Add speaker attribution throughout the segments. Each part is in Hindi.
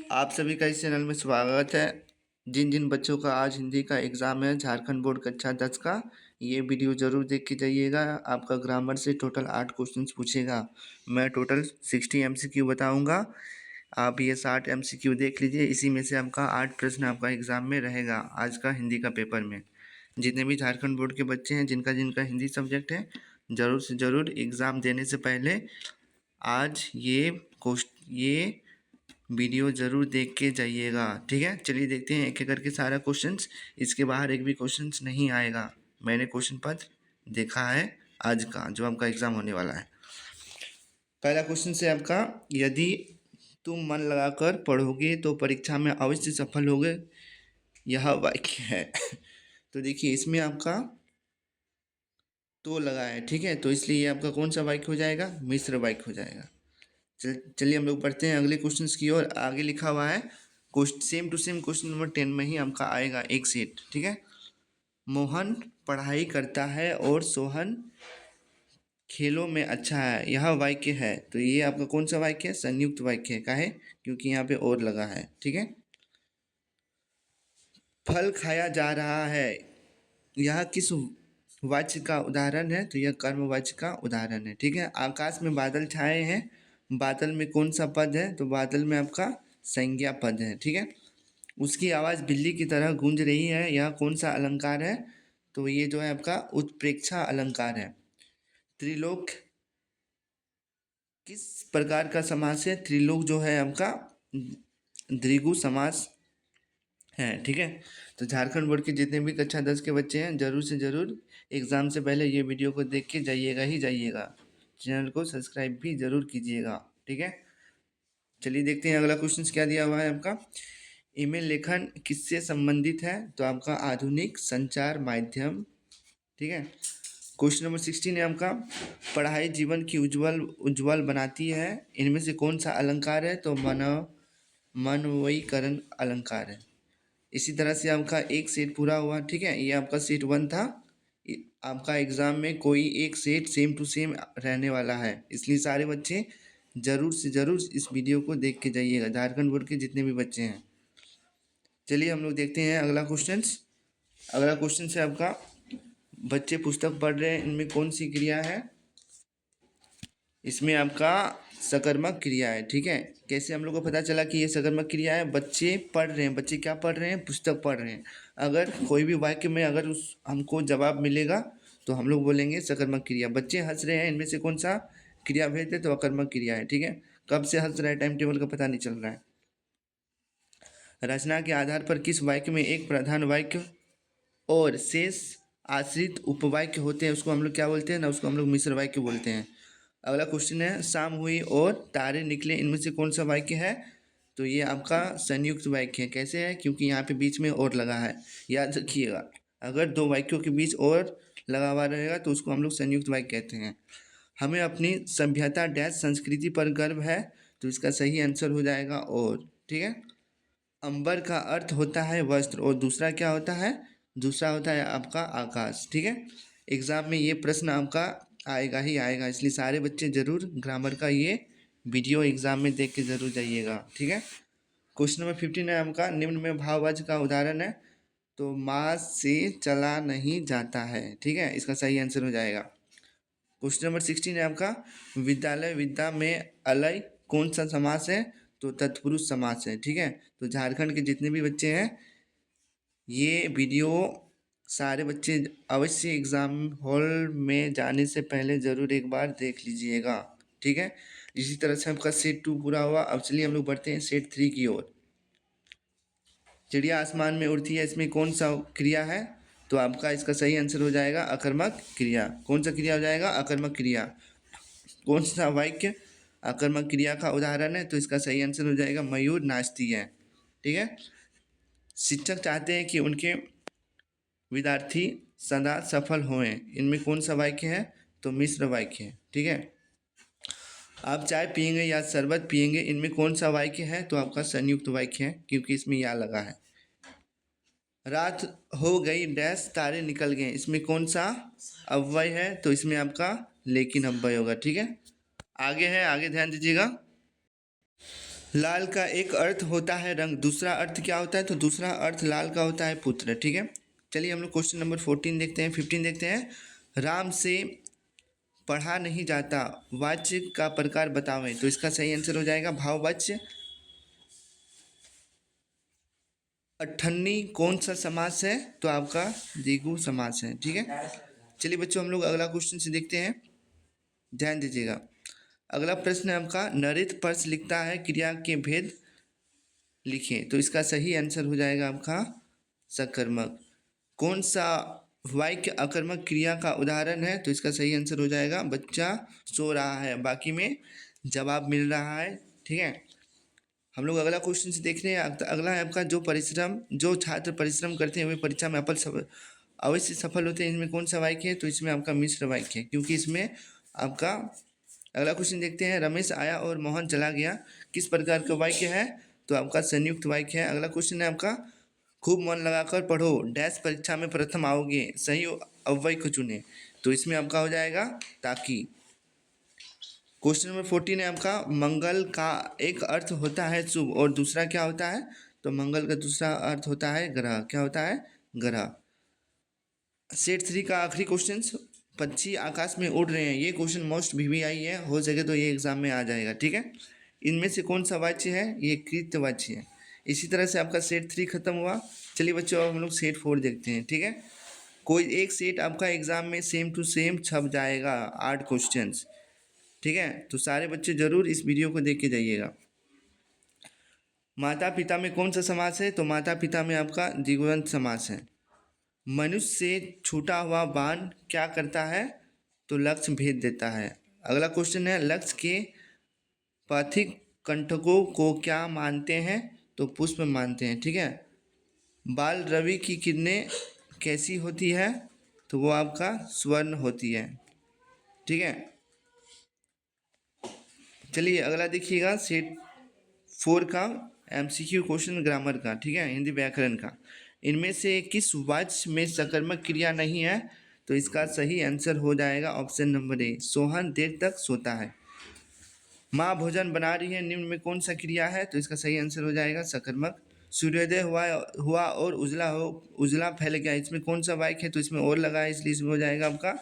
Speaker 1: आप सभी का इस चैनल में स्वागत है। जिन जिन बच्चों का आज हिंदी का एग्ज़ाम है झारखंड बोर्ड कक्षा 10 का, ये वीडियो ज़रूर देख के जाइएगा। आपका ग्रामर से टोटल 8 क्वेश्चंस पूछेगा। मैं टोटल 60 एमसीक्यू बताऊंगा। आप ये 60 एमसीक्यू देख लीजिए। इसी में से आपका 8 प्रश्न आपका एग्ज़ाम में रहेगा आज का हिंदी का पेपर में। जितने भी झारखंड बोर्ड के बच्चे हैं जिनका जिनका हिंदी सब्जेक्ट है, ज़रूर से ज़रूर एग्ज़ाम देने से पहले आज ये वीडियो ज़रूर देख के जाइएगा। ठीक है, चलिए देखते हैं एक एक करके सारा क्वेश्चंस। इसके बाहर एक भी क्वेश्चंस नहीं आएगा। मैंने क्वेश्चन पत्र देखा है आज का जो आपका एग्ज़ाम होने वाला है। पहला क्वेश्चन से आपका, यदि तुम मन लगाकर पढ़ोगे तो परीक्षा में अवश्य सफल होगे, यह वाक्य है। तो देखिए इसमें आपका तो लगा है, ठीक है, तो इसलिए ये आपका कौन सा वाक्य हो जाएगा? मिश्र वाक्य हो जाएगा। चलिए हम लोग बढ़ते हैं अगले क्वेश्चंस की ओर। आगे लिखा हुआ है same to same question number 10 में ही आपका आएगा एक सेट। ठीक है, मोहन पढ़ाई करता है और सोहन खेलों में अच्छा है, यह वाक्य है। तो ये आपका कौन सा वाक्य है? संयुक्त वाक्य है। काहे? क्योंकि यहाँ पे और लगा है। ठीक है, फल खाया जा रहा है, यह किस वाच्य का उदाहरण है? तो यह कर्मवाच्य का उदाहरण है। ठीक है, आकाश में बादल छाए हैं, बादल में कौन सा पद है? तो बादल में आपका संज्ञा पद है। ठीक है, उसकी आवाज़ बिल्ली की तरह गूंज रही है, यह कौन सा अलंकार है? तो ये जो है आपका उत्प्रेक्षा अलंकार है। त्रिलोक किस प्रकार का समास है? त्रिलोक जो है आपका द्विगु समास है। ठीक है, तो झारखंड बोर्ड के जितने भी कक्षा 10 के बच्चे हैं ज़रूर से ज़रूर एग्ज़ाम से पहले ये वीडियो को देख के जाइएगा ही जाइएगा। चैनल को सब्सक्राइब भी ज़रूर कीजिएगा। ठीक है, चलिए देखते हैं अगला क्वेश्चन क्या दिया हुआ है आपका। ईमेल लेखन किससे संबंधित है? तो आपका आधुनिक संचार माध्यम। ठीक है, क्वेश्चन नंबर 16 है आपका, पढ़ाई जीवन की उज्जवल उज्जवल बनाती है, इनमें से कौन सा अलंकार है? तो मनवयीकरण अलंकार है। इसी तरह से आपका एक सेट पूरा हुआ। ठीक है, ये आपका सेट 1 था। आपका एग्ज़ाम में कोई एक सेट सेम टू सेम रहने वाला है, इसलिए सारे बच्चे ज़रूर से ज़रूर इस वीडियो को देख के जाइएगा, झारखंड बोर्ड के जितने भी बच्चे हैं। चलिए हम लोग देखते हैं अगला क्वेश्चन। अगला क्वेश्चन है आपका, बच्चे पुस्तक पढ़ रहे हैं, इनमें कौन सी क्रिया है? इसमें आपका सकर्मक क्रिया है। ठीक है, कैसे हम लोग को पता चला कि ये सकर्मक क्रिया है? बच्चे पढ़ रहे हैं, बच्चे क्या पढ़ रहे हैं? पुस्तक पढ़ रहे हैं। अगर कोई भी वाक्य में अगर उस हमको जवाब मिलेगा तो हम लोग बोलेंगे सकर्मक क्रिया। बच्चे हंस रहे हैं, इनमें से कौन सा क्रिया भेद है? तो अकर्मक क्रिया है। ठीक है, कब से हंस रहा है टाइम टेबल का पता नहीं चल रहा है। रचना के आधार पर किस वाक्य में एक प्रधान वाक्य और शेष आश्रित उपवाक्य होते हैं, उसको हम लोग क्या बोलते हैं ना? उसको हम लोग मिश्र वाक्य बोलते हैं। अगला क्वेश्चन है, शाम हुई और तारे निकले, इनमें से कौन सा वाक्य है? तो ये आपका संयुक्त वाक्य है। कैसे है? क्योंकि यहाँ पे बीच में और लगा है। याद रखिएगा, अगर दो वाक्यों के बीच और लगा हुआ रहेगा तो उसको हम लोग संयुक्त वाक्य कहते हैं। हमें अपनी सभ्यता डैश संस्कृति पर गर्व है, तो इसका सही आंसर हो जाएगा और। ठीक है, अंबर का अर्थ होता है वस्त्र, और दूसरा क्या होता है? दूसरा होता है आपका आकाश। ठीक है, एग्जाम में ये प्रश्न आपका आएगा ही आएगा, इसलिए सारे बच्चे ज़रूर ग्रामर का ये वीडियो एग्जाम में देख के ज़रूर जाइएगा। ठीक है, क्वेश्चन नंबर 15 है आपका, निम्न में भाववाचक का उदाहरण है। तो माँ से चला नहीं जाता है। ठीक है, इसका सही आंसर हो जाएगा। क्वेश्चन नंबर 16 है आपका, विद्यालय विद्या में अलय कौन सा समास है? तो तत्पुरुष समास है। ठीक है, तो झारखंड के जितने भी बच्चे हैं ये वीडियो सारे बच्चे अवश्य एग्ज़ाम हॉल में जाने से पहले ज़रूर एक बार देख लीजिएगा। ठीक है, इसी तरह से आपका सेट 2 पूरा हुआ। अब चलिए हम लोग बढ़ते हैं सेट 3 की ओर। चिड़िया आसमान में उड़ती है, इसमें कौन सा क्रिया है? तो आपका इसका सही आंसर हो जाएगा अकर्मक क्रिया। कौन सा क्रिया हो जाएगा? अकर्मक क्रिया। कौन सा वाक्य अकर्मक क्रिया का उदाहरण है? तो इसका सही आंसर हो जाएगा मयूर नाचती है। ठीक है, शिक्षक चाहते हैं कि उनके विद्यार्थी सदा सफल होएं, इनमें कौन सा वाक्य है? तो मिश्र वाक्य है। ठीक है, आप चाय पियेंगे या शरबत पियेंगे, इनमें कौन सा वाक्य है? तो आपका संयुक्त वाक्य है, क्योंकि इसमें या लगा है। रात हो गई डैश तारे निकल गए, इसमें कौन सा अव्यय है? तो इसमें आपका लेकिन अव्यय होगा। ठीक है, आगे है, आगे ध्यान दीजिएगा। लाल का एक अर्थ होता है रंग, दूसरा अर्थ क्या होता है? तो दूसरा अर्थ लाल का होता है पुत्र। ठीक है, चलिए हम लोग क्वेश्चन नंबर 14 देखते हैं, 15 देखते हैं। राम से पढ़ा नहीं जाता, वाच्य का प्रकार बतावें। तो इसका सही आंसर हो जाएगा भाववाच्य। अठन्नी कौन सा समास है? तो आपका द्विगु समास है। ठीक है, चलिए बच्चों हम लोग अगला क्वेश्चन से देखते हैं, ध्यान दीजिएगा। अगला प्रश्न है आपका, नरित पर्स लिखता है, क्रिया के भेद लिखें। तो इसका सही आंसर हो जाएगा आपका सकर्मक। कौन सा वाक्य अकर्मक क्रिया का उदाहरण है? तो इसका सही आंसर हो जाएगा बच्चा सो रहा है। बाकी में जवाब मिल रहा है। ठीक है, हम लोग अगला क्वेश्चन से देख रहे हैं। अगला है आपका, जो छात्र परिश्रम करते हैं वे परीक्षा में अवश्य सफल होते हैं। इसमें कौन सा वाक्य है? तो इसमें आपका मिश्र वाक्य है, क्योंकि इसमें आपका अगला क्वेश्चन देखते हैं। रमेश आया और मोहन चला गया, किस प्रकार का वाक्य है? तो आपका संयुक्त वाक्य है। अगला क्वेश्चन है आपका, खूब मन लगाकर पढ़ो, डैश परीक्षा में प्रथम आओगे, सही अव्यय को चुने। तो इसमें आपका हो जाएगा ताकि। क्वेश्चन नंबर 14 है आपका, मंगल का एक अर्थ होता है शुभ और दूसरा क्या होता है? तो मंगल का दूसरा अर्थ होता है ग्रह। क्या होता है? ग्रह। सेट 3 का आखिरी क्वेश्चन, पक्षी आकाश में उड़ रहे हैं, ये क्वेश्चन मोस्ट VVI है, हो सके तो ये एग्जाम में आ जाएगा। ठीक है, इनमें से कौन सा वाच्य है? ये कृत्यवाच्य है। इसी तरह से आपका सेट 3 खत्म हुआ। चलिए बच्चों अब हम लोग सेट 4 देखते हैं। ठीक है, कोई एक सेट आपका एग्जाम में सेम टू सेम छप जाएगा, 8 क्वेश्चंस। ठीक है, तो सारे बच्चे जरूर इस वीडियो को देख के जाइएगा। माता पिता में कौन सा समास है? तो माता पिता में आपका द्विगुणित समास है। मनुष्य से छूटा हुआ बाण क्या करता है? तो लक्ष्य भेद देता है। अगला क्वेश्चन है, लक्ष्य के पथिक कंटकों को क्या मानते हैं? तो पुष्प मानते हैं। ठीक है, बाल रवि की किरणें कैसी होती है? तो वो आपका स्वर्ण होती है। ठीक है, चलिए अगला देखिएगा, सेट 4 का MCQ क्वेश्चन ग्रामर का। ठीक है, हिंदी व्याकरण का। इनमें से किस वाच्य में सकर्मक क्रिया नहीं है? तो इसका सही आंसर हो जाएगा ऑप्शन नंबर ए, सोहन देर तक सोता है। माँ भोजन बना रही है, निम्न में कौन सा क्रिया है? तो इसका सही आंसर हो जाएगा सकर्मक। सूर्योदय हुआ और उजला फैल गया, इसमें कौन सा वाक्य है? तो इसमें और लगा है, इसलिए इसमें हो जाएगा आपका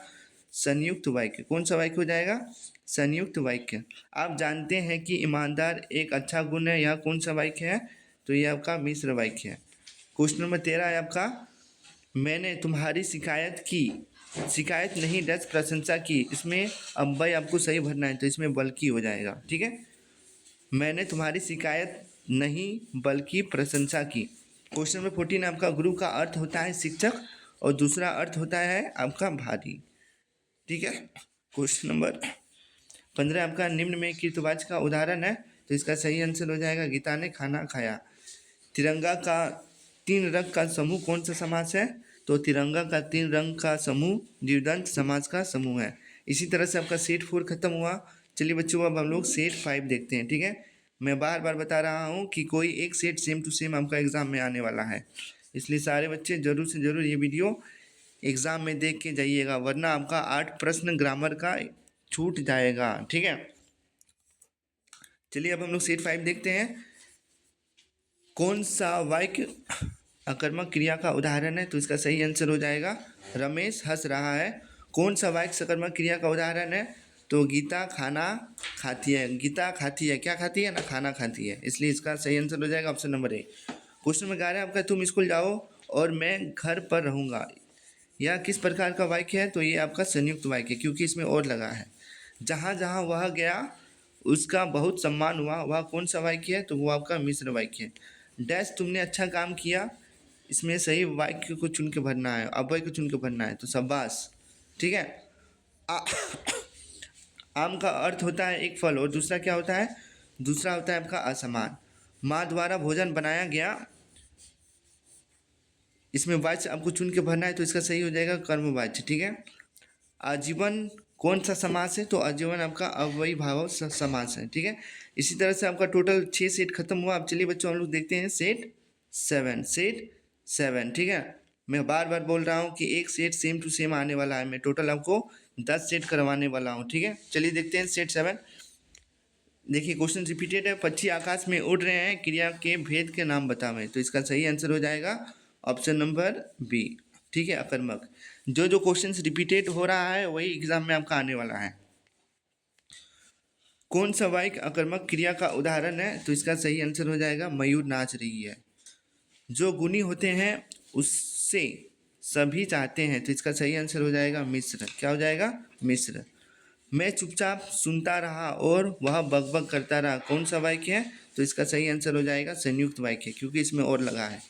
Speaker 1: संयुक्त वाक्य। कौन सा वाक्य हो जाएगा? संयुक्त वाक्य। आप जानते हैं कि ईमानदार एक अच्छा गुण है, यह कौन सा वाक्य है? तो यह आपका मिश्र वाक्य है। क्वेश्चन नंबर 13 है आपका, मैंने तुम्हारी शिकायत नहीं डच प्रशंसा की, इसमें अव्यय आपको सही भरना है, तो इसमें बल्कि हो जाएगा। ठीक है, मैंने तुम्हारी शिकायत नहीं बल्कि प्रशंसा की। क्वेश्चन नंबर 14 आपका, गुरु का अर्थ होता है शिक्षक और दूसरा अर्थ होता है आपका भारी। ठीक है, क्वेश्चन नंबर 15 आपका, निम्न में कृतवाच्य का उदाहरण है। तो इसका सही आंसर हो जाएगा गीता ने खाना खाया। तिरंगा का 3 रंग का समूह कौन सा समास है? तो तिरंगा का 3 रंग का समूह द्विदंत समास का समूह है। इसी तरह से आपका सेट 4 खत्म हुआ। चलिए बच्चों अब हम लोग सेट 5 देखते हैं। ठीक है, मैं बार बार बता रहा हूँ कि कोई एक सेट सेम टू सेम आपका एग्जाम में आने वाला है, इसलिए सारे बच्चे जरूर से जरूर ये वीडियो एग्जाम में देख के जाइएगा, वरना आपका 8 प्रश्न ग्रामर का छूट जाएगा। ठीक है, चलिए अब हम लोग सेट 5 देखते हैं। कौन सा वाक्य अकर्मक क्रिया का उदाहरण है? तो इसका सही आंसर हो जाएगा रमेश हंस रहा है। कौन सा वाक्य सकर्मक क्रिया का उदाहरण है? तो गीता खाना खाती है। गीता खाती है, क्या खाती है ना? खाना खाती है, इसलिए इसका सही आंसर हो जाएगा option number A. Question number 11 आपका, तुम स्कूल जाओ और मैं घर पर रहूँगा, यह किस प्रकार का वाक्य है? तो ये आपका संयुक्त वाक्य है, क्योंकि इसमें और लगा है। जहाँ जहाँ वह गया उसका बहुत सम्मान हुआ, वह कौन सा वाक्य है? तो वो आपका मिश्र वाक्य है। डैश तुमने अच्छा काम किया, इसमें सही वाक्य को चुन के भरना है, अव्यय को चुन के भरना है, तो शाबाश। ठीक है, आम का अर्थ होता है एक फल और दूसरा क्या होता है? दूसरा होता है आपका असमान। माँ द्वारा भोजन बनाया गया, इसमें वाच्य आपको चुन के भरना है, तो इसका सही हो जाएगा कर्मवाच्य। ठीक है, आजीवन कौन सा समास है? तो आजीवन आपका अव्ययी भाव समास है। ठीक है, इसी तरह से आपका टोटल 6 सेट खत्म हुआ। अब चलिए बच्चों हम लोग देखते हैं सेट 7। ठीक है, मैं बार बार बोल रहा हूँ कि एक सेट सेम टू सेम आने वाला है, मैं टोटल आपको 10 सेट करवाने वाला हूँ। ठीक है, चलिए देखते हैं सेट 7। देखिए क्वेश्चन रिपीटेड है। पक्षी आकाश में उड़ रहे हैं, क्रिया के भेद के नाम बतावें। तो इसका सही आंसर हो जाएगा ऑप्शन नंबर बी। ठीक है, अकर्मक। जो क्वेश्चंस रिपीटेड हो रहा है वही एग्जाम में आपका आने वाला है। कौन सा वाक्य अकर्मक क्रिया का उदाहरण है? तो इसका सही आंसर हो जाएगा मयूर नाच रही है। जो गुणी होते हैं उससे सभी चाहते हैं। तो इसका सही आंसर हो जाएगा मिश्र। क्या हो जाएगा? मिश्र। मैं चुपचाप सुनता रहा और वह बकबक करता रहा। कौन सा वाक्य है? तो इसका सही आंसर हो जाएगा संयुक्त वाक्य, क्योंकि इसमें और लगा है।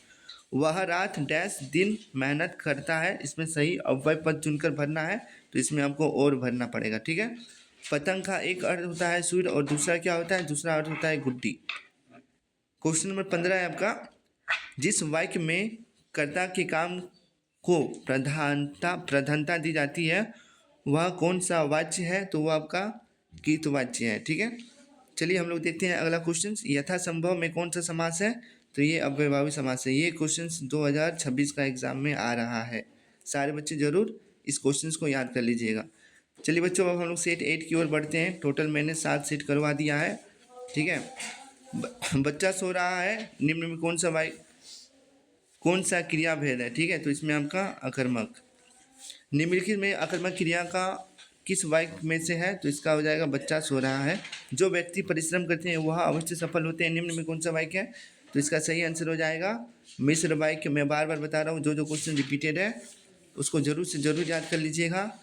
Speaker 1: वह रात डैश दिन मेहनत करता है। इसमें सही अव्यय पद चुनकर भरना है, तो इसमें आपको और भरना पड़ेगा। ठीक है। पतंग का एक अर्थ होता है सूर्य और दूसरा क्या होता है? दूसरा अर्थ होता है गुड्डी। क्वेश्चन नंबर 15 है आपका। जिस वाक्य में कर्ता के काम को प्रधानता दी जाती है वह कौन सा वाच्य है? तो वह आपका कृतवाच्य है। ठीक है। चलिए हम लोग देखते हैं अगला क्वेश्चन। यथासंभव में कौन सा समास है? तो ये अव्ययभावी समास है। ये क्वेश्चन 2026 का एग्जाम में आ रहा है। सारे बच्चे जरूर इस क्वेश्चन को याद कर लीजिएगा। चलिए बच्चों, अब हम लोग सेट 8 की ओर बढ़ते हैं। टोटल मैंने 7 सेट करवा दिया है। ठीक है। बच्चा सो रहा है, निम्न में कौन सा क्रिया भेद है? ठीक है, तो इसमें आपका अकर्मक। निम्नलिखित में अकर्मक क्रिया का किस वाक्य में से है? तो इसका हो जाएगा बच्चा सो रहा है। जो व्यक्ति परिश्रम करते हैं वह अवश्य सफल होते हैं। निम्न में कौन सा वाक्य है? तो इसका सही आंसर हो जाएगा मिश्र वाक्य। मैं बार बार बता रहा हूँ, जो क्वेश्चन रिपीटेड है उसको जरूर से जरूर याद कर लीजिएगा।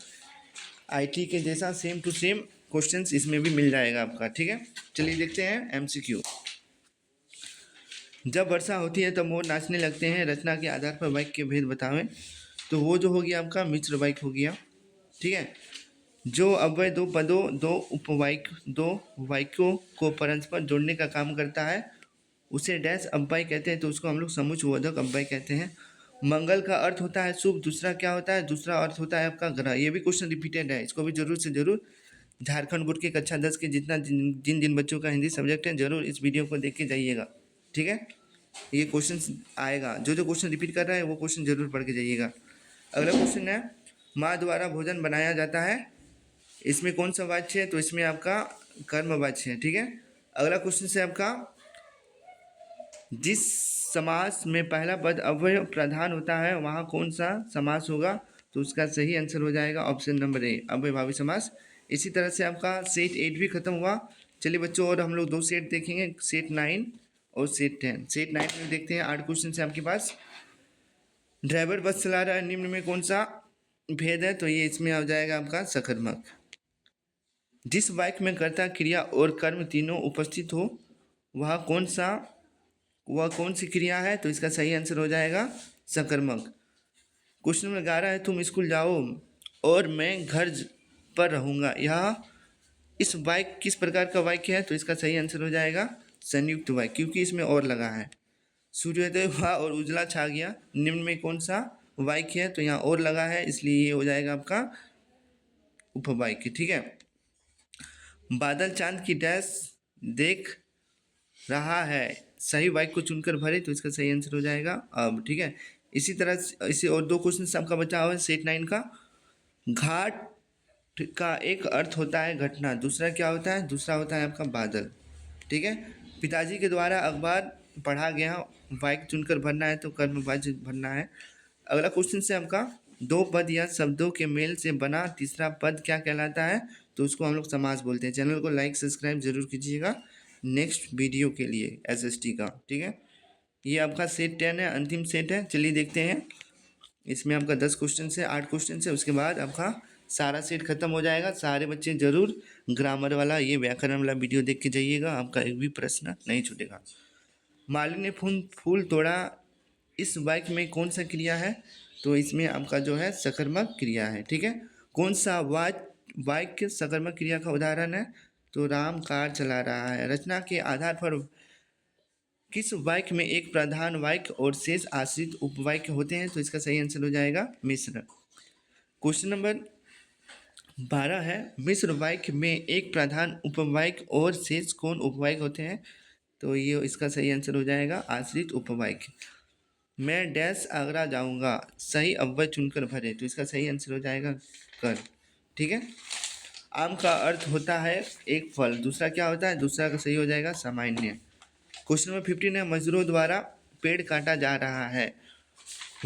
Speaker 1: IT के जैसा सेम टू सेम क्वेश्चन इसमें भी मिल जाएगा आपका। ठीक है। चलिए देखते हैं MCQ। जब वर्षा होती है तब मोर नाचने लगते हैं। रचना के आधार पर वाक्य के भेद बतावें। तो वो जो हो गया आपका मिश्र वाक्य हो गया। ठीक है। जो अव्यय दो वाक्यों को परस्पर जोड़ने का काम करता है उसे डैश अव्यय कहते हैं। तो उसको हम लोग समुच्चयबोधक अव्यय कहते हैं। मंगल का अर्थ होता है शुभ। दूसरा क्या होता है? दूसरा अर्थ होता है आपका ग्रह। ये भी क्वेश्चन रिपीटेड है, इसको भी जरूर से जरूर झारखंड बोर्ड के कक्षा 10 के जिन जिन बच्चों का हिंदी सब्जेक्ट है जरूर इस वीडियो को देख के जाइएगा। ठीक है। ये क्वेश्चन आएगा, जो क्वेश्चन रिपीट कर रहा है वो क्वेश्चन जरूर पढ़ के जाइएगा। अगला क्वेश्चन है माँ द्वारा भोजन बनाया जाता है। इसमें कौन सा वाच्य है? तो इसमें आपका कर्म वाच्य है। ठीक है। अगला क्वेश्चन है आपका जिस समास में पहला पद अव्यय प्रधान होता है वहाँ कौन सा समास होगा? तो उसका सही आंसर हो जाएगा ऑप्शन नंबर ए, अव्ययभावी समास। इसी तरह से आपका सेट 8 भी खत्म हुआ। चलिए बच्चों, और हम लोग 2 सेट देखेंगे, सेट 9 और सेट 10। सेट 9 में देखते हैं 8 क्वेश्चन है आपके पास। ड्राइवर बस चला रहा है, निम्न में कौन सा भेद है? तो ये इसमें आ जाएगा आपका सकर्मक। जिस वाक्य में कर्ता क्रिया और कर्म तीनों उपस्थित हो वह कौन सी क्रिया है? तो इसका सही आंसर हो जाएगा सकर्मक। क्वेश्चन नंबर 11 है तुम स्कूल जाओ और मैं घर पर रहूँगा। यह इस वाक्य किस प्रकार का वाक्य है? तो इसका सही आंसर हो जाएगा संयुक्त वाक्य, क्योंकि इसमें और लगा है। सूर्योदय हुआ और उजला छा गया। निम्न में कौन सा वाक्य है? तो यहाँ और लगा है, इसलिए ये हो जाएगा आपका उपवाक्य। ठीक है। बादल चांद की डैश देख रहा है। सही वाक्य को चुनकर भरे, तो इसका सही आंसर हो जाएगा अब। ठीक है। इसी तरह इसे और 2 क्वेश्चन आपका बचा हुआ है सेट 9 का। घाट का एक अर्थ होता है घटना। दूसरा क्या होता है? दूसरा होता है आपका बादल। ठीक है। पिताजी के द्वारा अखबार पढ़ा गया। वाक्य चुनकर भरना है, तो कर्म वाच्य भरना है। अगला क्वेश्चन से आपका 2 पद या शब्दों के मेल से बना तीसरा पद क्या कहलाता है? तो उसको हम लोग समास बोलते हैं। चैनल को लाइक सब्सक्राइब जरूर कीजिएगा नेक्स्ट वीडियो के लिए SST का। ठीक है। ये आपका सेट 10 है, अंतिम सेट है। चलिए देखते हैं। इसमें आपका 10 क्वेश्चन है, 8 क्वेश्चन है। उसके बाद आपका सारा सेट खत्म हो जाएगा। सारे बच्चे जरूर ग्रामर वाला ये व्याकरण वाला वीडियो देख के जाइएगा, आपका एक भी प्रश्न नहीं छूटेगा। माली ने फूल तोड़ा, इस वाक्य में कौन सा क्रिया है? तो इसमें आपका जो है सकर्मक क्रिया है। ठीक है। कौन सा वाक्य सकर्मक क्रिया का उदाहरण है? तो राम कार चला रहा है। रचना के आधार पर किस वाक्य में एक प्रधान वाक्य और शेष आश्रित उपवाक्य होते हैं? तो इसका सही आंसर हो जाएगा मिश्र। क्वेश्चन नंबर 12 है मिश्र वाक्य में एक प्रधान उपवाक्य और शेष कौन उपवाक्य होते हैं? तो ये इसका सही आंसर हो जाएगा आश्रित उपवाक्य। मैं डैश आगरा जाऊंगा। सही अव्यय चुनकर भरे, तो इसका सही आंसर हो जाएगा कर। ठीक है। आम का अर्थ होता है एक फल, दूसरा क्या होता है, दूसरा का सही हो जाएगा सामान्य। क्वेश्चन नंबर 15 है, मजदूरों द्वारा पेड़ काटा जा रहा है।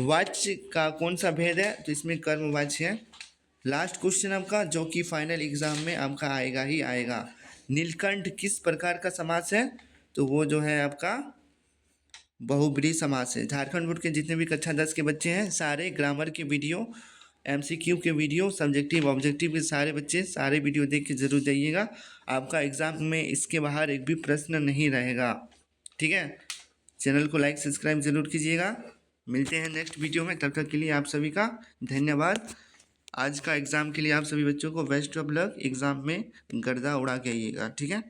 Speaker 1: वाच्य का कौन सा भेद है, तो इसमें कर्मवाच्य है। लास्ट क्वेश्चन आपका, जो कि फाइनल एग्जाम में आपका आएगा ही आएगा। नीलकंठ किस प्रकार का समास है, तो वो जो है आपका बहुब्रीहि समास है। झारखंड बोर्ड के जितने भी कक्षा 10 के बच्चे हैं, सारे ग्रामर के वीडियो, एमसीक्यू के वीडियो, सब्जेक्टिव ऑब्जेक्टिव के सारे बच्चे सारे वीडियो देख के जरूर जाइएगा। आपका एग्जाम में इसके बाहर एक भी प्रश्न नहीं रहेगा। ठीक है, चैनल को लाइक सब्सक्राइब जरूर कीजिएगा। मिलते हैं नेक्स्ट वीडियो में, तब तक के लिए आप सभी का धन्यवाद। आज का एग्ज़ाम के लिए आप सभी बच्चों को बेस्ट ऑफ लक। एग्ज़ाम में गर्दा उड़ा के आइएगा। ठीक है।